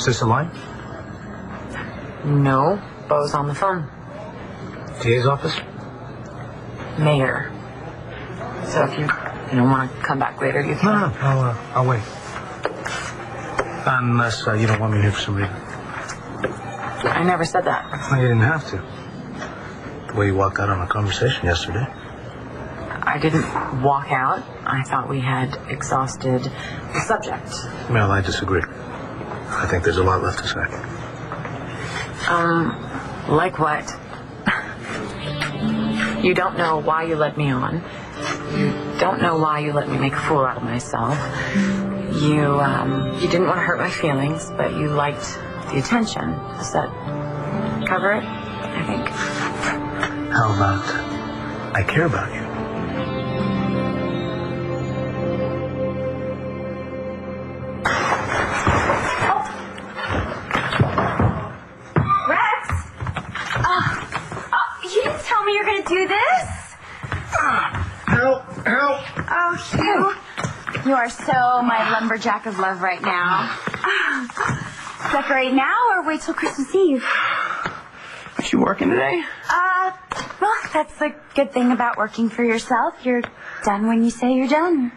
this a line? No, Bo's on the phone. DA's office? Mayor. So if you don't want to come back later, you can. No, I'll wait. Unless you don't want me here for some reason. I never said that. Well, you didn't have to. The way you walked out on a conversation yesterday. I didn't walk out. I thought we had exhausted the subject. Mel, I disagree. I think there's a lot left to say. Like what? You don't know why you led me on. You don't know why you let me make a fool out of myself. You didn't want to hurt my feelings, but you liked the attention. Does that cover it? I think. How about I care about you? You didn't tell me you're going to do this. Help! Oh, Hugh. You are so my lumberjack of love right now. Decorate now or wait till Christmas Eve? Is she working today? Well, that's the good thing about working for yourself. You're done when you say you're done.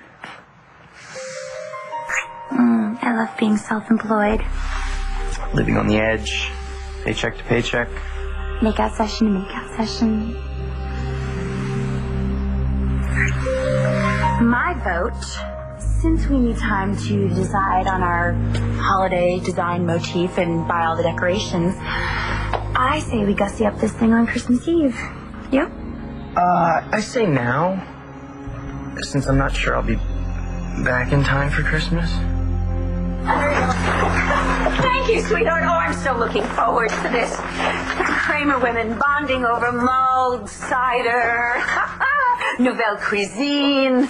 I love being self-employed. Living on the edge, paycheck to paycheck. Makeout session to makeout session. My vote, since we need time to decide on our holiday design motif and buy all the decorations, I say we gussy up this thing on Christmas Eve. You? I say now, since I'm not sure I'll be back in time for Christmas. Thank you, sweetheart. Oh, I'm so looking forward to this. The Kramer women bonding over mulled cider, nouvelle cuisine,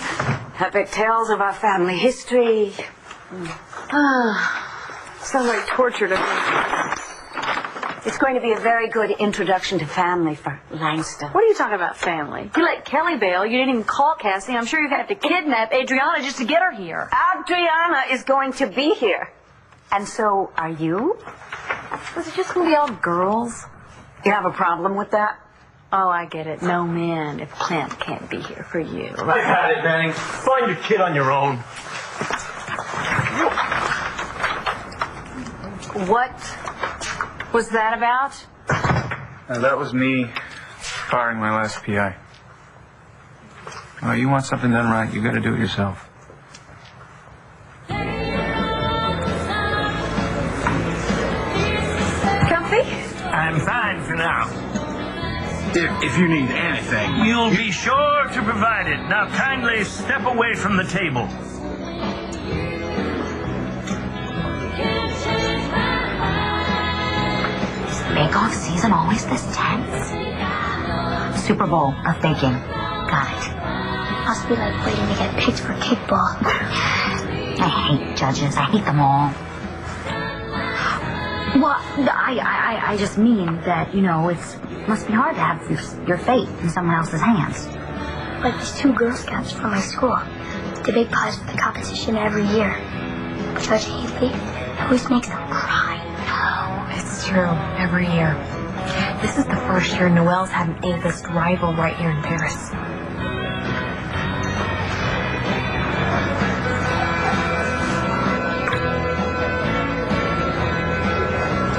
epic tales of our family history. Sounds like torture to me. It's going to be a very good introduction to family for Langston. What are you talking about, family? You let Kelly bail. You didn't even call Cassie. I'm sure you're going to have to kidnap Adriana just to get her here. Adriana is going to be here. And so are you? Was it just going to be all girls? You have a problem with that? Oh, I get it. No man if Clint can't be here for you. I got it, Manning. Find your kid on your own. What was that about? That was me firing my last PI. Well, you want something done right, you got to do it yourself. Comfy? I'm fine for now. If you need anything, you'll be sure to provide it. Now kindly step away from the table. Bake-off season always this tense? Super Bowl or faking. Got it. Must be like waiting to get picked for kickball. I hate judges. I hate them all. Well, I just mean that, must be hard to have your fate in someone else's hands. Like these 2 Girl Scouts from my school. They bake pies for the competition every year. Judge Haley always makes them cry. Oh, it's true. Every year. This is the first year Noelle's had an A-list rival right here in Paris.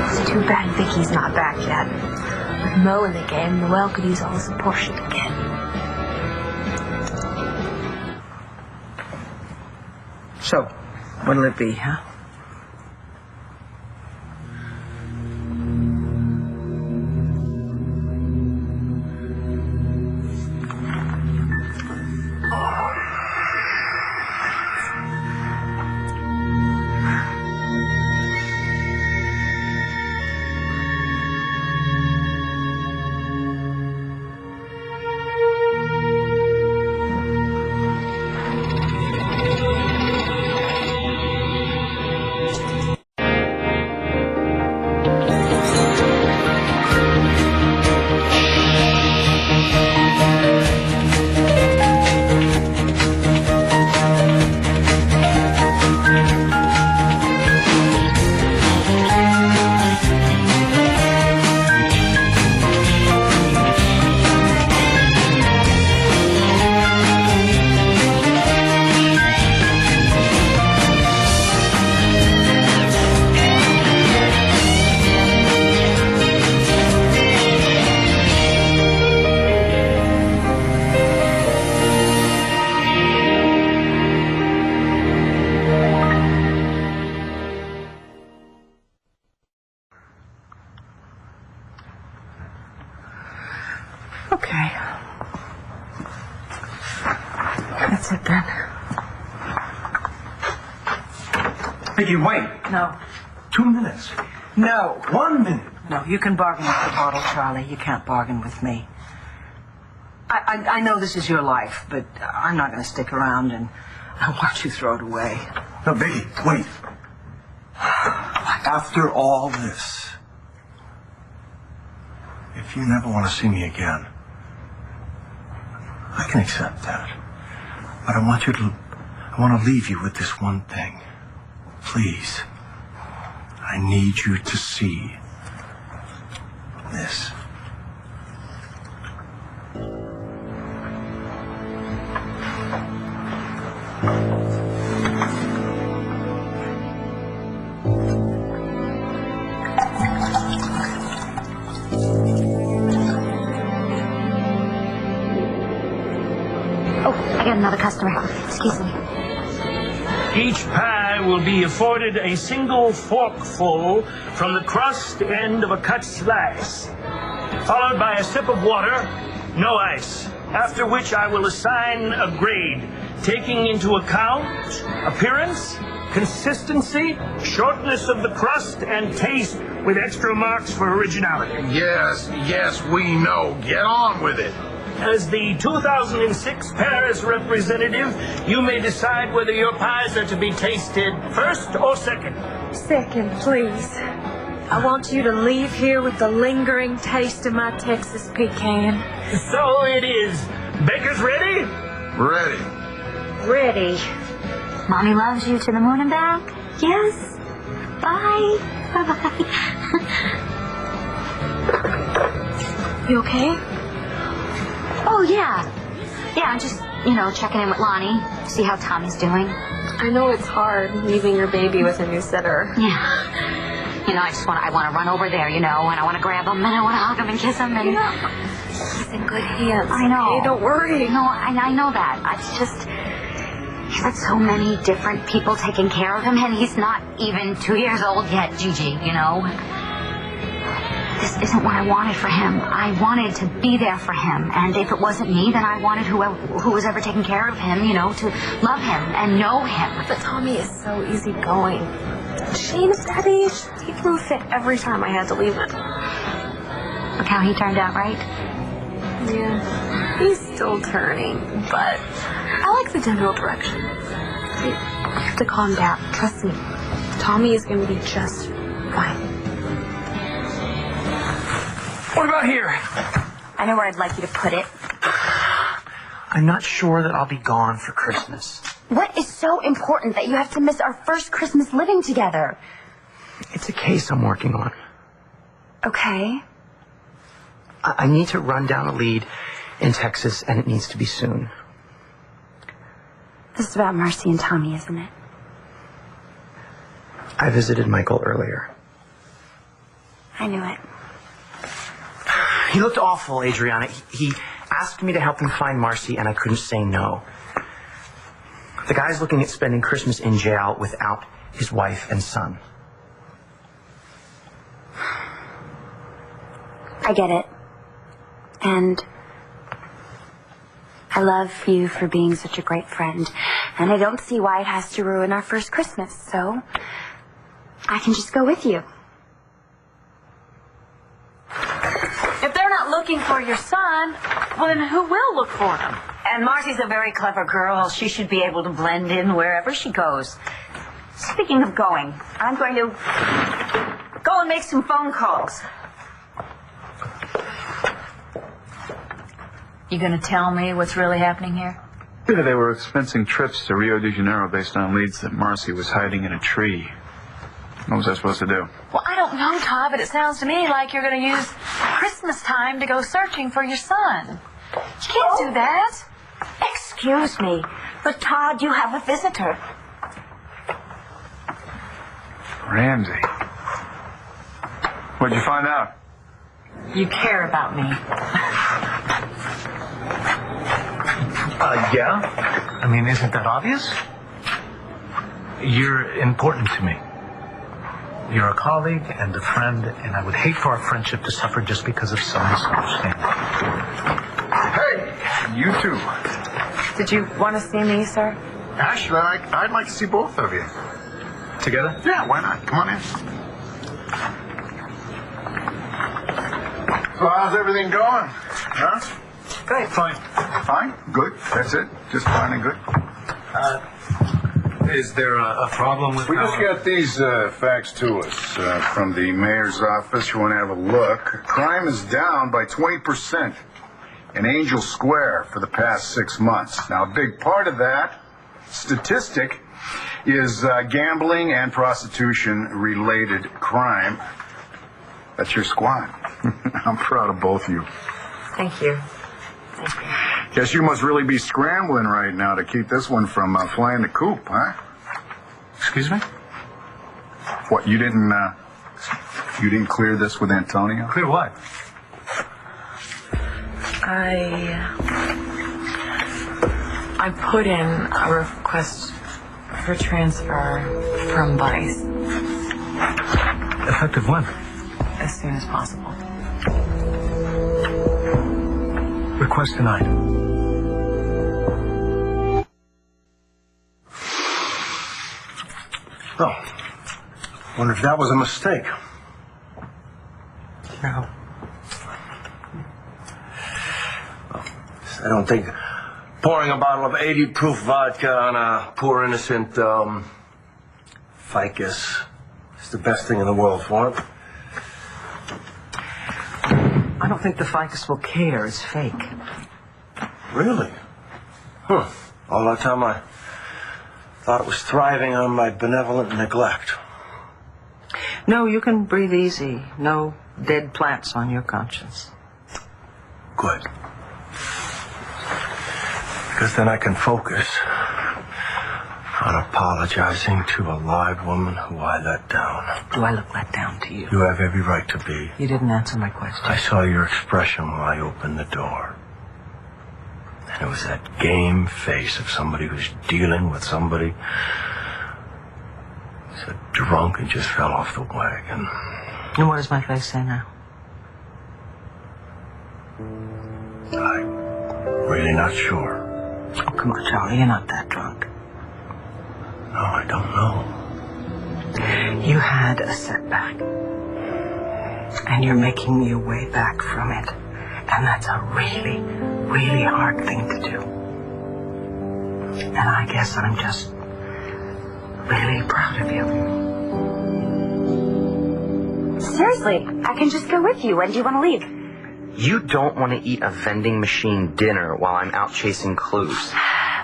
It's too bad Vicky's not back yet. With Mo in the game, Noelle could use all the support she could get. So, what'll it be, huh? That's it then. Vicky, wait. No. 2 minutes. No. 1 minute. No, you can bargain with the bottle, Charlie. You can't bargain with me. I know this is your life, but I'm not going to stick around and watch you throw it away. No, Vicky, wait. After all this, if you never want to see me again, I can accept that. But I want to leave you with this one thing. Please, I need you to see this. I got another customer. Excuse me. Each pie will be afforded a single forkful from the crust end of a cut slice, followed by a sip of water, no ice, after which I will assign a grade, taking into account appearance, consistency, shortness of the crust, and taste, with extra marks for originality. Yes, we know. Get on with it. As the 2006 Paris representative, you may decide whether your pies are to be tasted first or second. Second, please. I want you to leave here with the lingering taste of my Texas pecan. So it is. Bakers ready? Ready. Ready. Mommy loves you to the moon and back. Yes. Bye. Bye-bye. You okay? Oh, yeah. Yeah, I'm just, checking in with Lonnie, see how Tommy's doing. I know it's hard leaving your baby with a new sitter. Yeah. I want to run over there, and I want to grab him, and I want to hug him and kiss him, and... He's in good hands. I know. Okay, don't worry. No, I know that. It's just... He's had so many different people taking care of him, and he's not even 2 years old yet, Gigi, This isn't what I wanted for him. I wanted to be there for him. And if it wasn't me, then I wanted who was ever taking care of him, to love him and know him. But Tommy is so easygoing. Shane's daddy, he threw a fit every time I had to leave him. Look how he turned out, right? Yeah, he's still turning, but I like the general direction. You have to calm down. Trust me. Tommy is going to be just fine. What about here? I know where I'd like you to put it. I'm not sure that I'll be gone for Christmas. What is so important that you have to miss our first Christmas living together? It's a case I'm working on. Okay. I need to run down a lead in Texas, and it needs to be soon. This is about Marcy and Tommy, isn't it? I visited Michael earlier. I knew it. He looked awful, Adriana. He asked me to help him find Marcy, and I couldn't say no. The guy's looking at spending Christmas in jail without his wife and son. I get it. And I love you for being such a great friend. And I don't see why it has to ruin our first Christmas, so I can just go with you. If they're not looking for your son, well, then who will look for him? And Marcy's a very clever girl. She should be able to blend in wherever she goes. Speaking of going, I'm going to go and make some phone calls. You gonna tell me what's really happening here? Yeah, they were expensing trips to Rio de Janeiro based on leads that Marcy was hiding in a tree. What was I supposed to do? Well, I don't know, Todd, but it sounds to me like you're gonna use Christmas time to go searching for your son. You can't do that. Excuse me, but Todd, you have a visitor. Ramsey. What'd you find out? You care about me. Yeah? I mean, isn't that obvious? You're important to me. You're a colleague and a friend, and I would hate for our friendship to suffer just because of some misunderstanding. Hey, you too. Did you want to see me, sir? Actually, I'd like to see both of you. Together? Yeah, why not? Come on in. So how's everything going? Huh? Good. Fine. Fine? Good? That's it? Just fine and good? Is there a problem with We just got these facts to us from the mayor's office. You want to have a look. Crime is down by 20% in Angel Square for the past 6 months. Now, a big part of that statistic is gambling and prostitution-related crime. That's your squad. I'm proud of both of you. Thank you. Guess you must really be scrambling right now to keep this one from flying the coop, huh? Excuse me? What, you didn't clear this with Antonio? Clear what? I put in a request for transfer from Vice Effective when? as soon as possible. Request denied. Oh, wonder if that was a mistake. No. I don't think pouring a bottle of 80 proof vodka on a poor innocent ficus is the best thing in the world for him. I don't think the ficus will care. It's fake. Really? Huh. All that time I thought it was thriving on my benevolent neglect. No, you can breathe easy. No dead plants on your conscience. Good. Because then I can focus on apologizing to a live woman who I let down. Do I look let down to you? You have every right to be. You didn't answer my question. I saw your expression when I opened the door. And it was that game face of somebody who's dealing with somebody who's a drunk and just fell off the wagon. And what does my face say now? I'm really not sure. Oh, come on, Charlie. You're not that drunk. No, I don't know. You had a setback. And you're making your way back from it. And that's a really, really hard thing to do. And I guess I'm just really proud of you. Seriously, I can just go with you. When do you want to leave? You don't want to eat a vending machine dinner while I'm out chasing clues.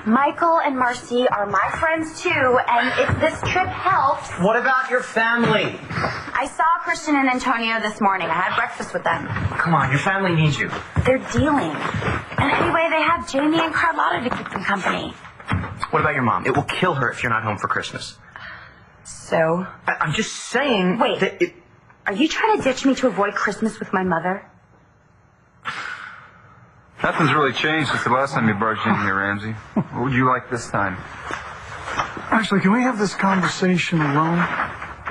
Michael and Marcy are my friends too, and if this trip helps... What about your family? I saw Christian and Antonio this morning. I had breakfast with them. Come on, your family needs you. They're dealing. And anyway, they have Jamie and Carlotta to keep them company. What about your mom? It will kill her if you're not home for Christmas. So? I'm just saying... Wait, that are you trying to ditch me to avoid Christmas with my mother? Nothing's really changed since the last time you barged in here, Ramsey. What would you like this time? Actually, can we have this conversation alone?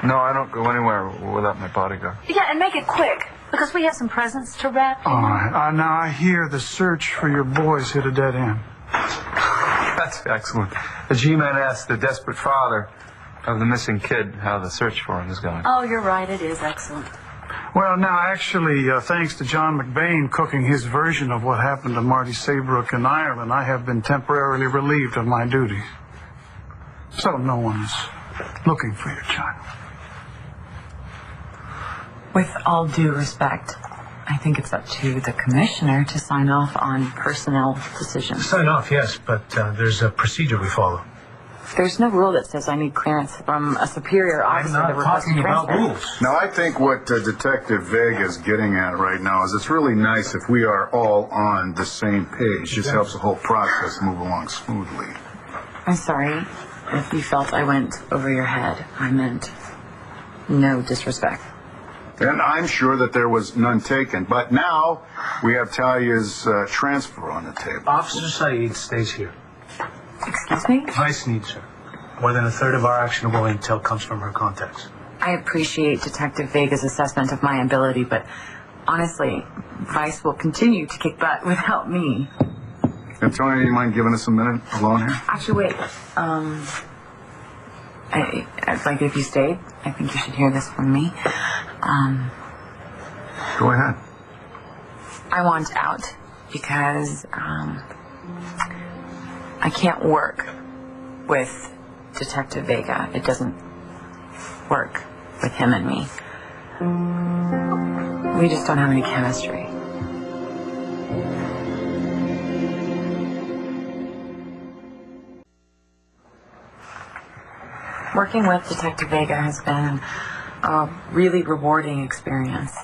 No, I don't go anywhere without my bodyguard. Yeah, and make it quick, because we have some presents to wrap. All right. Now I hear the search for your boys hit a dead end. That's excellent. The G-Man asked the desperate father of the missing kid how the search for him is going. Oh, you're right. It is excellent. Well, now, actually, thanks to John McBain cooking his version of what happened to Marty Saybrook in Ireland, I have been temporarily relieved of my duties. So no one is looking for your child. With all due respect, I think it's up to the commissioner to sign off on personnel decisions. Sign off, yes, but there's a procedure we follow. There's no rule that says I need clearance from a superior officer to request a transfer. Now, I think what Detective Vega is getting at right now is it's really nice if we are all on the same page. Just helps the whole process move along smoothly. I'm sorry if you felt I went over your head. I meant no disrespect. And I'm sure that there was none taken. But now we have Talia's transfer on the table. Officer Saeed stays here. Excuse me? Vice needs her. More than a third of our actionable intel comes from her contacts. I appreciate Detective Vega's assessment of my ability, but honestly, Vice will continue to kick butt without me. And Tony, do you mind giving us a minute alone here? Actually, wait. Like if you stayed, I think you should hear this from me. Go ahead. I want out because I can't work with Detective Vega. It doesn't work with him and me. We just don't have any chemistry. Working with Detective Vega has been a really rewarding experience,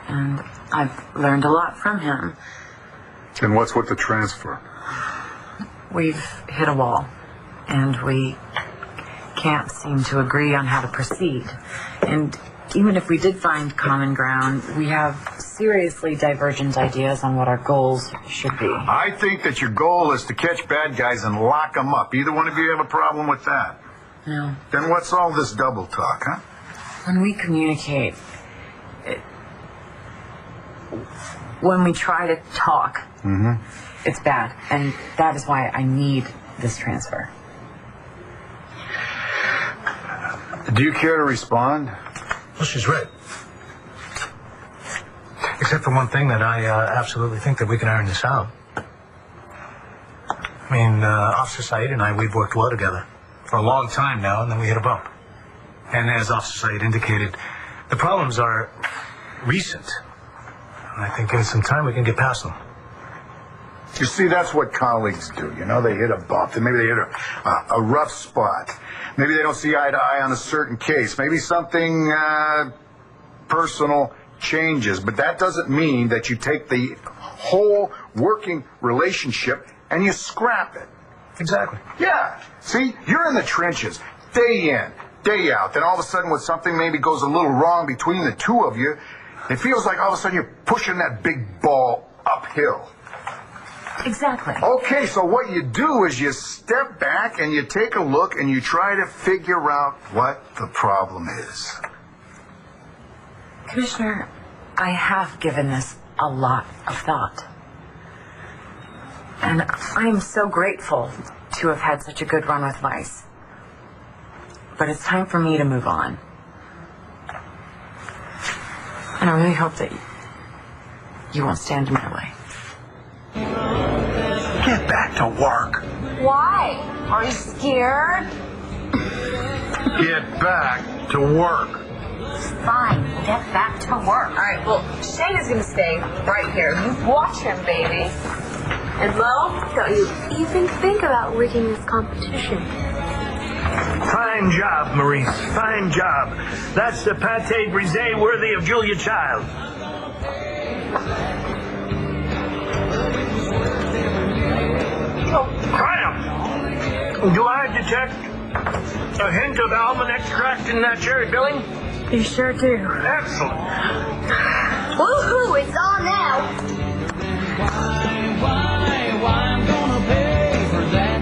and I've learned a lot from him. And what's with the transfer? We've hit a wall, and we can't seem to agree on how to proceed. And even if we did find common ground, we have seriously divergent ideas on what our goals should be. I think that your goal is to catch bad guys and lock them up. Either one of you have a problem with that? No. Then what's all this double talk, huh? When we communicate, when we try to talk, it's bad. And that is why I need this transfer. Do you care to respond? Well, she's right. Except for one thing that I absolutely think that we can iron this out. I mean, Officer Said and I, we've worked well together for a long time now, and then we hit a bump. And as Officer Said indicated, the problems are recent. And I think in some time we can get past them. You see, that's what colleagues do. You know, they hit a bump. Maybe they hit a rough spot. Maybe they don't see eye to eye on a certain case. Maybe something personal changes. But that doesn't mean that you take the whole working relationship and you scrap it. Exactly. Yeah. See, you're in the trenches, day in, day out. Then all of a sudden when something maybe goes a little wrong between the two of you, it feels like all of a sudden you're pushing that big ball uphill. Exactly. Okay, so what you do is you step back and you take a look and you try to figure out what the problem is. Commissioner, I have given this a lot of thought. And I'm so grateful to have had such a good run with Vice. But it's time for me to move on. And I really hope that you won't stand in my way. Get back to work. Why? Are you scared? Get back to work. Fine, get back to work. All right, well, Shane is going to stay right here. You watch him, baby. And Lo, Don't you even think about rigging this competition. Fine job, Maurice. Fine job. That's the pate brisée worthy of Julia Child. Oh, triumph! Do I detect a hint of almond extract in that cherry filling? You sure do. Excellent. Woohoo! It's on now. Why I'm gonna pay for that,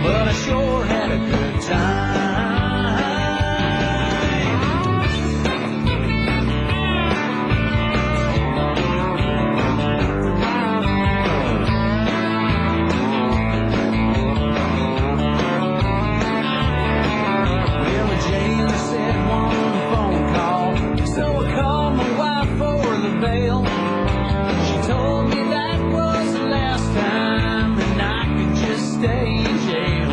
but I sure had a good time. Well, Jane said one phone call, so I called my wife for the bail. She told me that was the last time and I could just stay in jail.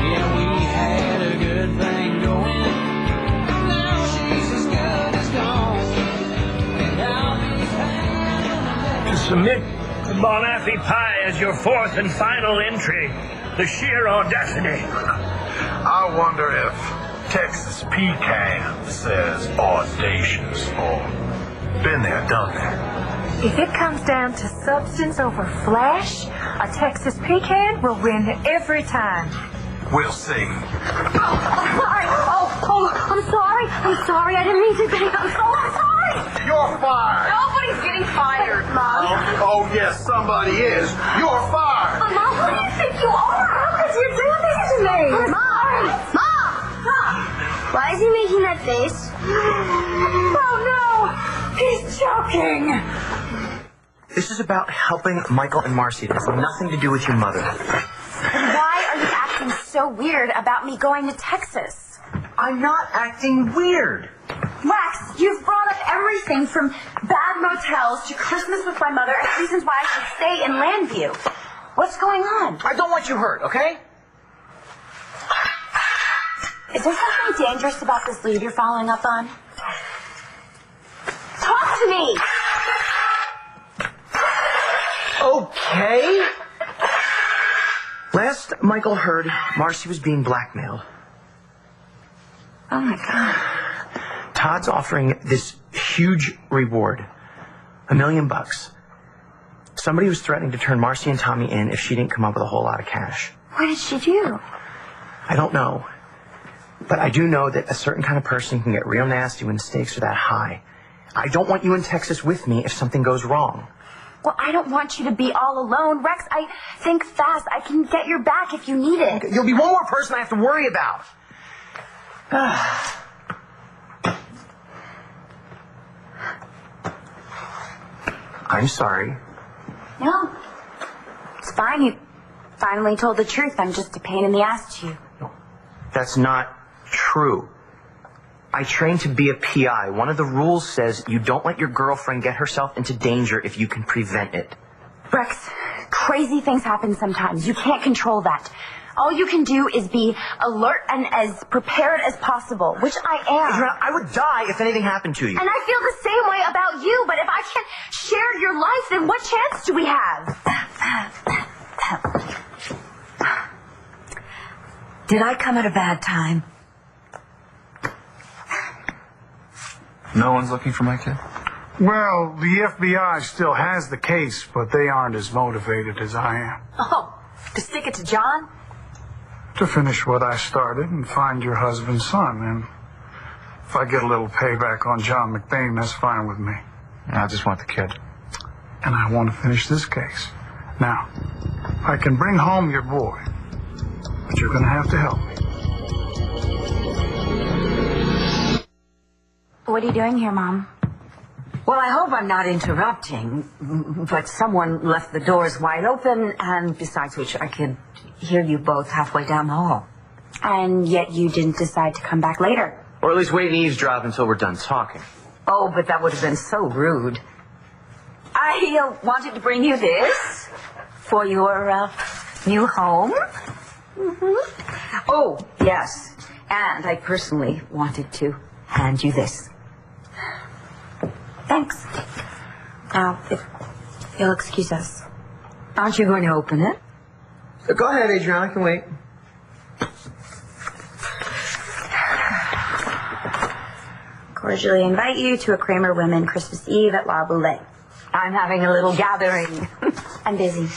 Yeah, we had a good thing going. Now she's as good as gone. And I'll be hanging. To submit Bon Affy Pie as your fourth and final entry. The sheer audacity. I wonder if Texas Pecan says audacious or been there, done that. If it comes down to substance over flash, a Texas pecan will win every time. We'll see. I'm sorry. I'm sorry. I didn't mean to bang. I'm sorry. You're fired. nobody's getting fired, Mom. Oh, yes, somebody is. You're fired. Mom, who do you think you are? How could you do this to me? Mom! Why is he making that face? Oh no! He's choking! This is about helping Michael and Marcy. It has nothing to do with your mother. Why are you acting so weird about me going to Texas? I'm not acting weird. Rex, you've brought up everything from bad motels to Christmas with my mother as reasons why I should stay in Landview. What's going on? I don't want you hurt, okay? Is there something dangerous about this lead you're following up on? Talk to me! Okay. Last Michael heard, Marcy was being blackmailed. Oh my God. Todd's offering this huge reward, $1 million. Somebody was threatening to turn Marcy and Tommy in if she didn't come up with a whole lot of cash. What did she do? I don't know. But I do know that a certain kind of person can get real nasty when the stakes are that high. I don't want you in Texas with me if something goes wrong. Well, I don't want you to be all alone. Rex, I think fast. I can get your back if you need it. You'll be one more person I have to worry about. I'm sorry. No. It's fine. You finally told the truth. I'm just a pain in the ass to you. That's not true. I trained to be a PI. One of the rules says you don't let your girlfriend get herself into danger if you can prevent it. Rex, crazy things happen sometimes. You can't control that. All you can do is be alert and as prepared as possible, which I am. I would die if anything happened to you. And I feel the same way about you, but if I can't share your life, then what chance do we have? Did I come at a bad time? No one's looking for my kid? Well, the FBI still has the case, but they aren't as motivated as I am. Oh, to stick it to John? To finish what I started and find your husband's son. And if I get a little payback on John McBain, that's fine with me. I just want the kid. And I want to finish this case. Now, I can bring home your boy, but you're going to have to help me. What are you doing here, Mom? Well, I hope I'm not interrupting, but someone left the doors wide open, and besides which, I could hear you both halfway down the hall. And yet you didn't decide to come back later. Or at least wait and eavesdrop until we're done talking. Oh, but that would have been so rude. I wanted to bring you this for your new home. Mm-hmm. Oh, yes. And I personally wanted to hand you this. Thanks. Now, if you'll excuse us. Aren't you going to open it? Go ahead, Adriana, I can wait. Cordially invite you to a Kramer Women Christmas Eve at La Boulette. I'm having a little gathering. I'm busy.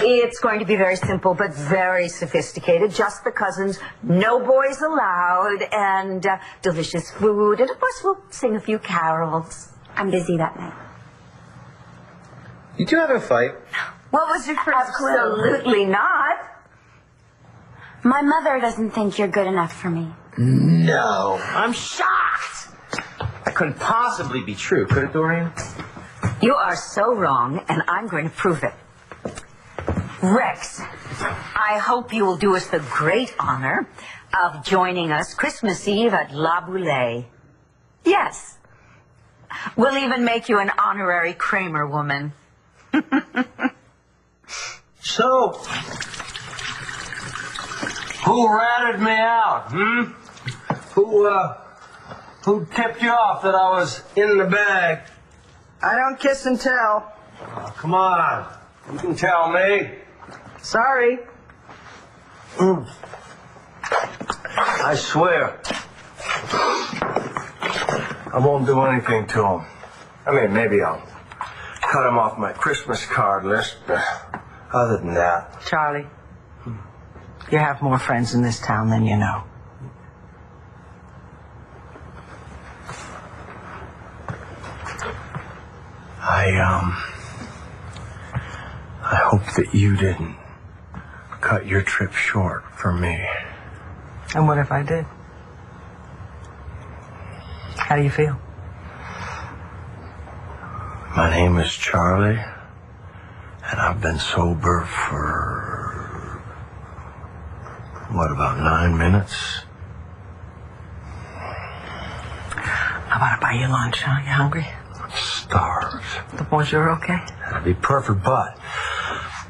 It's going to be very simple, but very sophisticated. Just the cousins, no boys allowed, and delicious food. And of course, we'll sing a few carols. I'm busy that night. You two having a fight? What was your first clue? Absolutely not. My mother doesn't think you're good enough for me. No. I'm shocked. That couldn't possibly be true, could it, Doreen? You are so wrong, and I'm going to prove it. Rex, I hope you will do us the great honor of joining us Christmas Eve at La Boulette. Yes. We'll even make you an honorary Kramer woman. So, who ratted me out, Who tipped you off that I was in the bag? I don't kiss and tell. Oh, come on. You can tell me. Sorry. I swear. I won't do anything to him. I mean, maybe I'll cut him off my Christmas card list, but other than that. Charlie, you have more friends in this town than you know. I hope that you didn't cut your trip short for me. And what if I did? How do you feel? My name is Charlie, and I've been sober for, about 9 minutes? How about I buy you lunch, huh? You hungry? I'm starved. The bonjour okay? That'd be perfect, but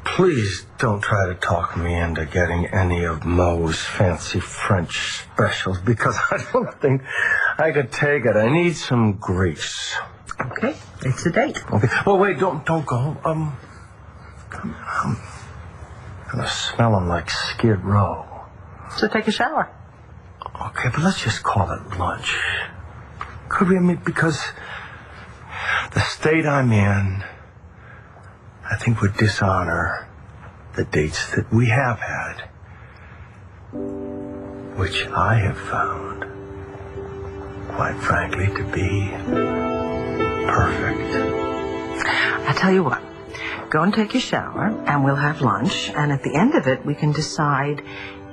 please don't try to talk me into getting any of Moe's fancy French specials, because I don't think I could take it. I need some grease. Okay, it's a date. Okay. Well, wait, don't go. I'm gonna smell them like Skid Row. So take a shower. Okay, but let's just call it lunch. Could we? I mean, because the state I'm in, I think would dishonor the dates that we have had, which I have found, quite frankly, to be perfect. I tell you what, go and take your shower, and we'll have lunch, and at the end of it, we can decide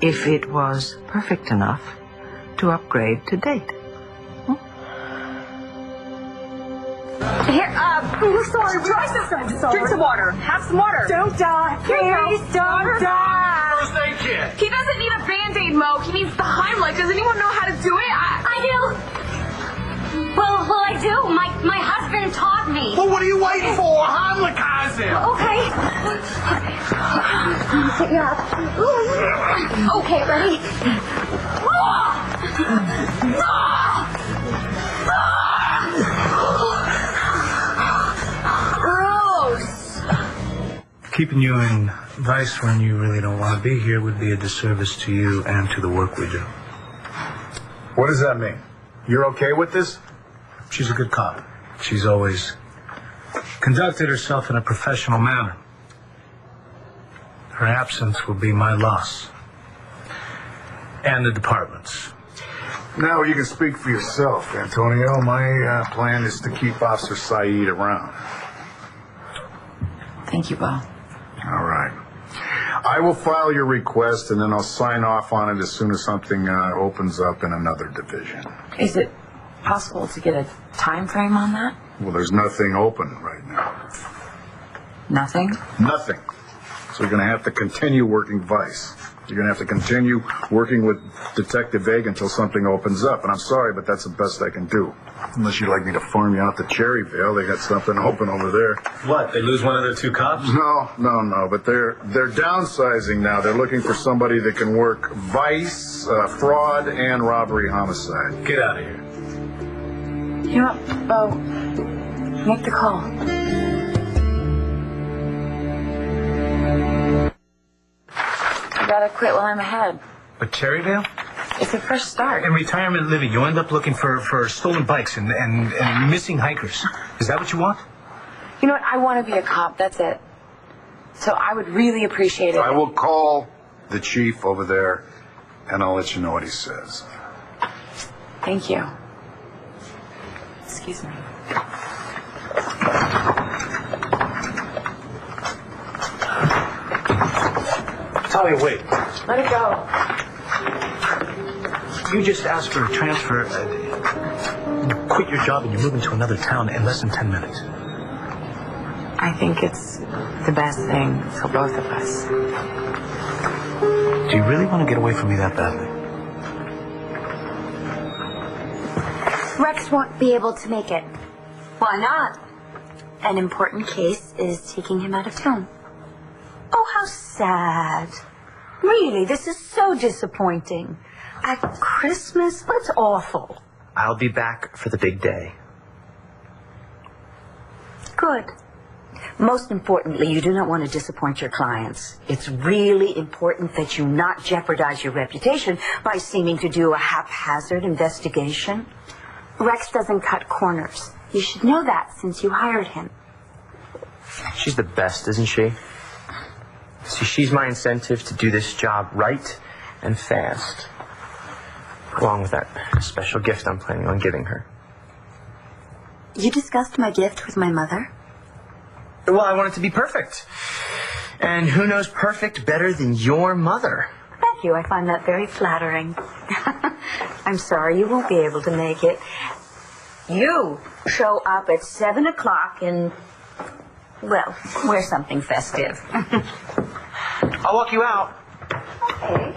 if it was perfect enough to upgrade to date. Here, sorry. Drink some water. Have some water. Don't die. Please don't die. First aid kit. He doesn't need a Band-Aid, Mo. He needs the Heimlich. Does anyone know how to do it? I do. Well, I do. My husband taught me. Well, what are you waiting for? Heimlich him. Okay. Sit you up. Okay, ready? Gross. Keeping you in vice when you really don't want to be here would be a disservice to you and to the work we do. What does that mean? You're okay with this? She's a good cop. She's always conducted herself in a professional manner. Her absence will be my loss. And the department's. Now you can speak for yourself, Antonio. My plan is to keep Officer Saeed around. Thank you, Bo. All right. I will file your request, and then I'll sign off on it as soon as something opens up in another division. Is it possible to get a time frame on that? Well, there's nothing open right now. Nothing? Nothing. So you're going to have to continue working Vice. You're going to have to continue working with Detective Egg until something opens up. And I'm sorry, but that's the best I can do. Unless you'd like me to farm you out to Cherryvale. They got something open over there. What, they lose one of their two cops? No. But they're downsizing now. They're looking for somebody that can work Vice, fraud, and robbery homicide. Get out of here. You know what, Bo? Make the call. I gotta quit while I'm ahead. But Cherryvale? It's a fresh start. In retirement living, you end up looking for stolen bikes and missing hikers. Is that what you want? You know what? I want to be a cop. That's it. So I would really appreciate it. I will call the chief over there, and I'll let you know what he says. Thank you. Excuse me. Tommy, wait. Let it go. You just asked for a transfer. You quit your job and you're moving to another town in less than 10 minutes. I think it's the best thing for both of us. Do you really want to get away from me that badly? Rex won't be able to make it. Why not? An important case is taking him out of town. Oh, how sad. Really, this is so disappointing. At Christmas, that's awful. I'll be back for the big day. Good. Most importantly, you do not want to disappoint your clients. It's really important that you not jeopardize your reputation by seeming to do a haphazard investigation. Rex doesn't cut corners. You should know that since you hired him. She's the best, isn't she? See, she's my incentive to do this job right and fast. Along with that special gift I'm planning on giving her. You discussed my gift with my mother? Well, I want it to be perfect. And who knows perfect better than your mother? Thank you. I find that very flattering. I'm sorry you won't be able to make it. You show up at 7 o'clock and, well, wear something festive. I'll walk you out. Okay.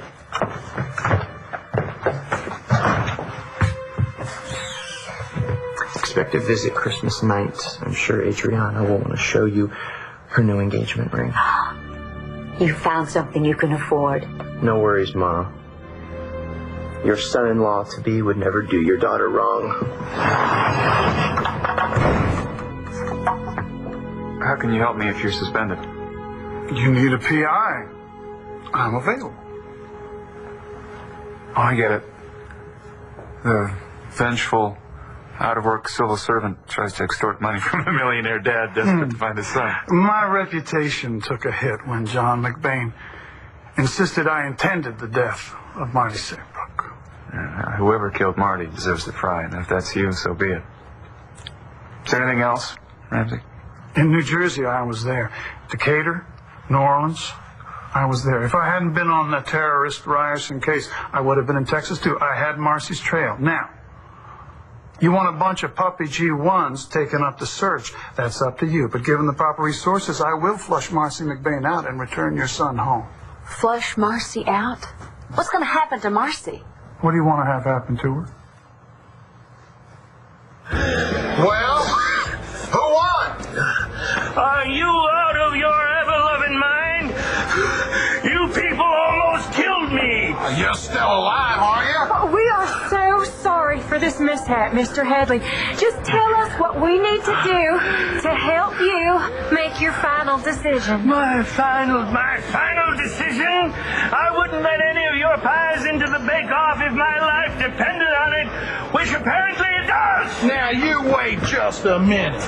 Expect a visit Christmas night. I'm sure Adriana will want to show you her new engagement ring. You found something you can afford. No worries, Ma. Your son-in-law-to-be would never do your daughter wrong. How can you help me if you're suspended? You need a PI. I'm available. Oh, I get it. The vengeful, out-of-work civil servant tries to extort money from a millionaire dad desperate to find his son. My reputation took a hit when John McBain insisted I intended the death of Marty Saybrook. Whoever killed Marty deserves to fry, and if that's you, so be it. Is there anything else, Ramsey? In New Jersey, I was there. Decatur, New Orleans, I was there. If I hadn't been on the terrorist Ryerson case, I would have been in Texas, too. I had Marcy's trail. Now, you want a bunch of puppy G1s taking up the search. That's up to you. But given the proper resources, I will flush Marcy McBain out and return your son home. Flush Marcy out? What's going to happen to Marcy? What do you want to have happen to her? Well, who won? Are you out of your ever-loving mind? You people almost killed me. You're still alive, are you? We are so sorry for this mishap, Mr. Headley. Just tell us what we need to do to help you make your final decision. My final decision? I wouldn't let any of your pies into the bake-off if my life depended on it, which apparently it does. Now, you wait just a minute.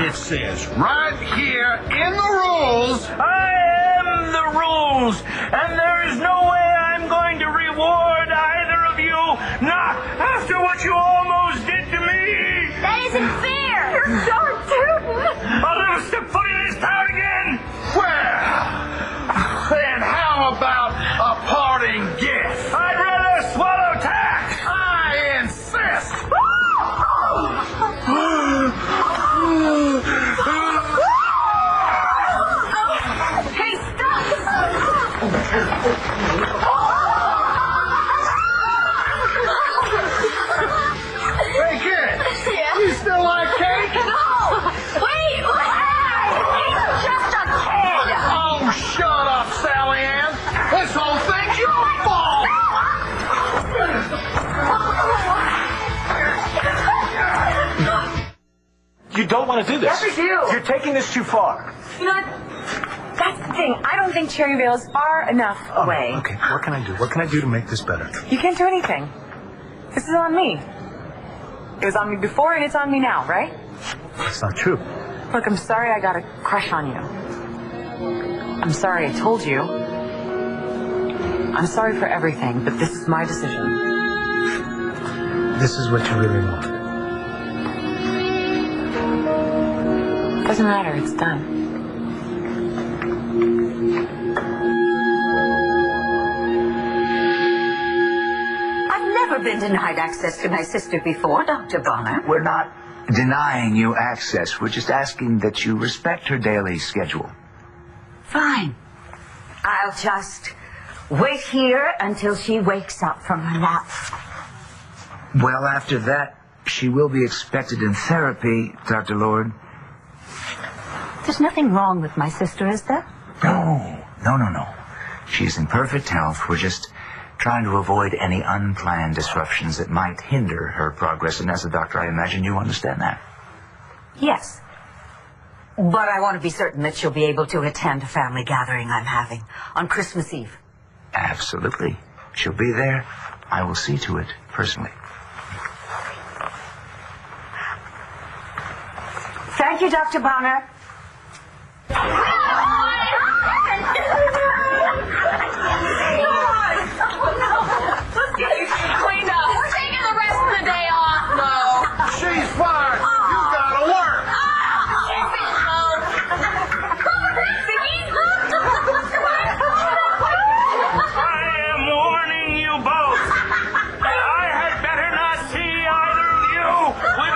It says right here in the rules. I am the rules, and there is no way I'm going to reward either of you, not after what you almost did to me. That isn't fair! You're darn tootin'! A little step foot in this town again. Well, then how about a parting gift? I'd rather swallow tack. I insist. Hey, stop! Hey, kid. Yeah? You still like cake? No! Wait! He's just a kid! Oh, shut up, Sally Ann. This whole thing's your fault. You don't want to do this. Yes, I do. You're taking this too far. You know what? That's the thing. I don't think Cherryvale is far enough away. Okay, what can I do? What can I do to make this better? You can't do anything. This is on me. It was on me before and it's on me now, right? That's not true. Look, I'm sorry I got a crush on you. I'm sorry I told you. I'm sorry for everything, but this is my decision. This is what you really want. Doesn't matter, it's done. I've never been denied access to my sister before, Dr. Bonner. We're not denying you access. We're just asking that you respect her daily schedule. Fine. I'll just wait here until she wakes up from her nap. Well, after that, she will be expected in therapy, Dr. Lord. There's nothing wrong with my sister, is there? No. She's in perfect health. We're just trying to avoid any unplanned disruptions that might hinder her progress. And as a doctor, I imagine you understand that. Yes. But I want to be certain that she'll be able to attend a family gathering I'm having on Christmas Eve. Absolutely. She'll be there. I will see to it personally. Thank you, Dr. Bonner. Cleaned up. We're taking the rest of the day off. No. She's fired. You gotta work. I am warning you both. I had better not see either of you with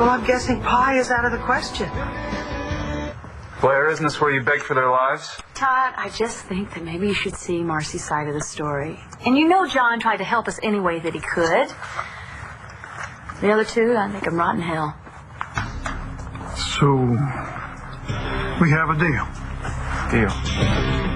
Well, I'm guessing pie is out of the question. Blair, isn't this where you begged for their lives? Todd, I just think that maybe you should see Marcy's side of the story. And you know John tried to help us any way that he could. The other two, I think, rot in hell. So, we have a deal. Deal.